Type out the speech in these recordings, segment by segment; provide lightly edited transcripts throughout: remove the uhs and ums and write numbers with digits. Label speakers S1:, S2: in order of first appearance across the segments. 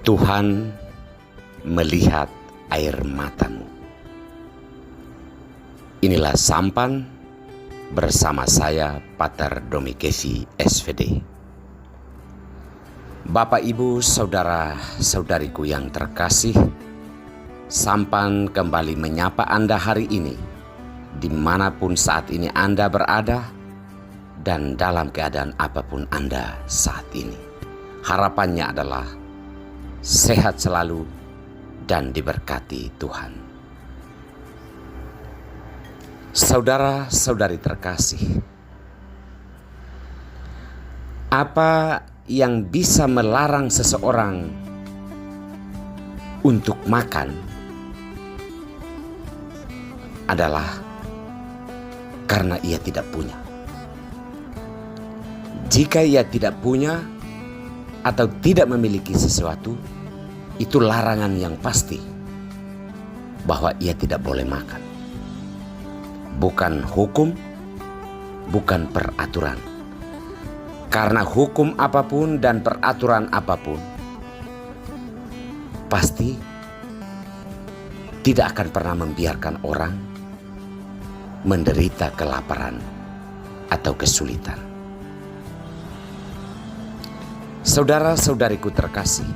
S1: Tuhan melihat air matamu. Inilah sampan bersama saya, Pater Domikesi SVD. Bapak, Ibu, saudara-saudariku yang terkasih, sampan kembali menyapa Anda hari ini, dimanapun saat ini Anda berada, dan dalam keadaan apapun Anda saat ini. Harapannya adalah sehat selalu dan diberkati Tuhan. Saudara-saudari terkasih, apa yang bisa melarang seseorang untuk makan adalah karena ia tidak punya. Jika ia tidak punya atau tidak memiliki sesuatu, itu larangan yang pasti bahwa ia tidak boleh makan. Bukan hukum, bukan peraturan. Karena hukum apapun dan peraturan apapun pasti tidak akan pernah membiarkan orang menderita kelaparan atau kesulitan. Saudara-saudariku terkasih,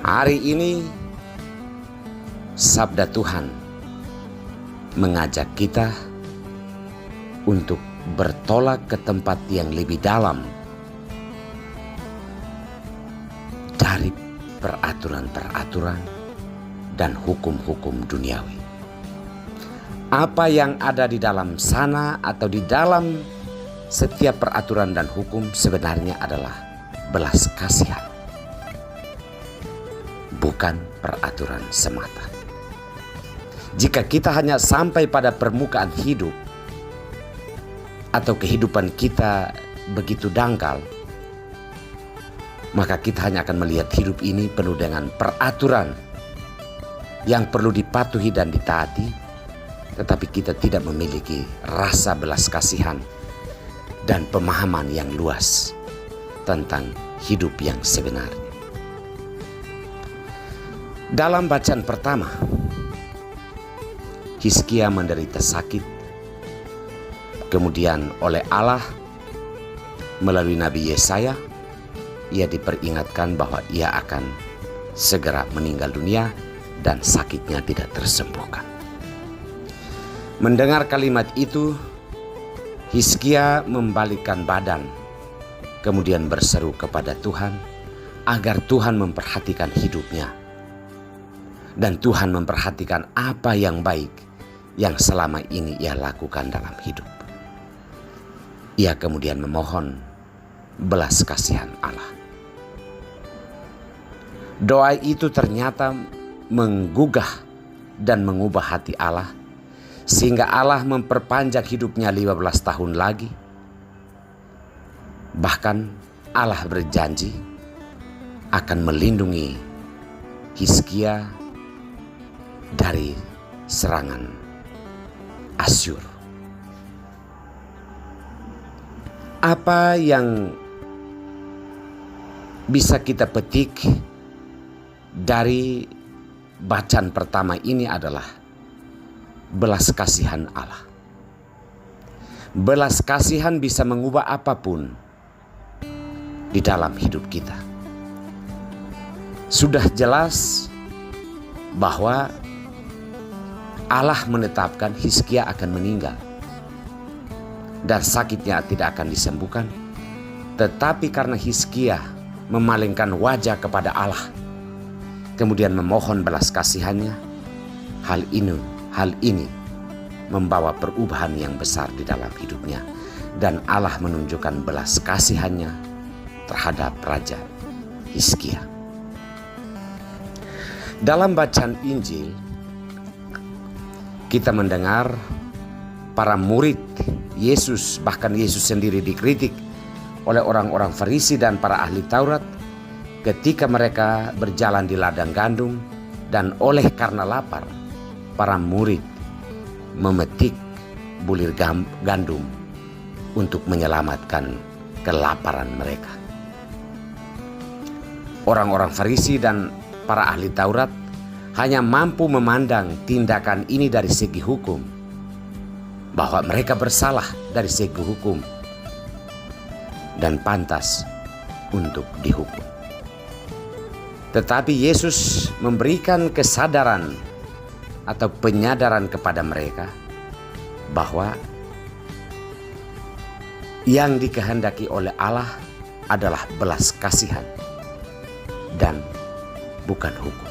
S1: hari ini sabda Tuhan mengajak kita untuk bertolak ke tempat yang lebih dalam dari peraturan-peraturan dan hukum-hukum duniawi. Apa yang ada di dalam sana atau di dalam setiap peraturan dan hukum sebenarnya adalah belas kasihan, bukan peraturan semata. Jika kita hanya sampai pada permukaan hidup atau kehidupan kita begitu dangkal, maka kita hanya akan melihat hidup ini penuh dengan peraturan yang perlu dipatuhi dan ditaati, tetapi kita tidak memiliki rasa belas kasihan dan pemahaman yang luas tentang hidup yang sebenarnya. Dalam bacaan pertama, Hizkia menderita sakit. Kemudian oleh Allah melalui Nabi Yesaya, ia diperingatkan bahwa ia akan segera meninggal dunia dan sakitnya tidak tersembuhkan. Mendengar kalimat itu, Hizkia membalikkan badan, kemudian berseru kepada Tuhan agar Tuhan memperhatikan hidupnya. Dan Tuhan memperhatikan apa yang baik yang selama ini ia lakukan dalam hidup. Ia kemudian memohon belas kasihan Allah. Doa itu ternyata menggugah dan mengubah hati Allah, sehingga Allah memperpanjang hidupnya 15 tahun lagi. Bahkan Allah berjanji akan melindungi Hizkia dari serangan Asyur. Apa yang bisa kita petik dari bacaan pertama ini adalah belas kasihan Allah. Belas kasihan bisa mengubah apapun di dalam hidup kita. Sudah jelas bahwa Allah menetapkan Hizkia akan meninggal dan sakitnya tidak akan disembuhkan. Tetapi karena Hizkia memalingkan wajah kepada Allah, kemudian memohon belas kasihannya, hal ini membawa perubahan yang besar di dalam hidupnya, dan Allah menunjukkan belas kasihannya terhadap Raja Hizkia. Dalam bacaan Injil, kita mendengar para murid Yesus, bahkan Yesus sendiri dikritik oleh orang-orang Farisi dan para ahli Taurat ketika mereka berjalan di ladang gandum, dan oleh karena lapar, para murid memetik bulir gandum untuk menyelamatkan kelaparan mereka. Orang-orang Farisi dan para ahli Taurat hanya mampu memandang tindakan ini dari segi hukum, bahwa mereka bersalah dari segi hukum dan pantas untuk dihukum. Tetapi Yesus memberikan kesadaran atau penyadaran kepada mereka bahwa yang dikehendaki oleh Allah adalah belas kasihan dan bukan hukum.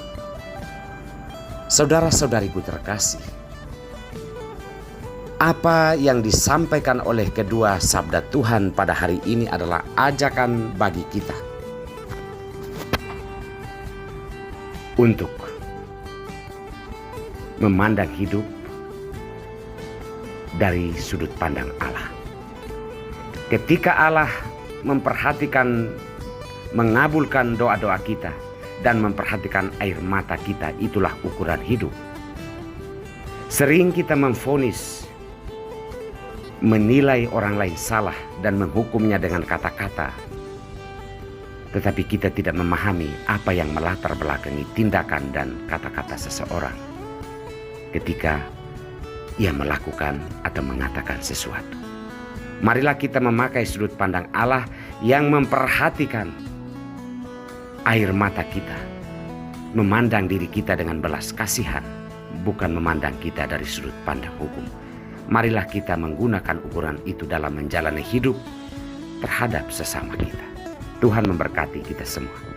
S1: Saudara-saudariku terkasih, apa yang disampaikan oleh kedua sabda Tuhan pada hari ini adalah ajakan bagi kita untuk memandang hidup dari sudut pandang Allah. Ketika Allah memperhatikan, mengabulkan doa-doa kita dan memperhatikan air mata kita, itulah ukuran hidup. Sering kita memvonis, menilai orang lain salah dan menghukumnya dengan kata-kata, tetapi kita tidak memahami apa yang melatar belakangi tindakan dan kata-kata seseorang ketika ia melakukan atau mengatakan sesuatu. Marilah kita memakai sudut pandang Allah yang memperhatikan air mata kita, memandang diri kita dengan belas kasihan, bukan memandang kita dari sudut pandang hukum. Marilah kita menggunakan ukuran itu dalam menjalani hidup terhadap sesama kita. Tuhan memberkati kita semua.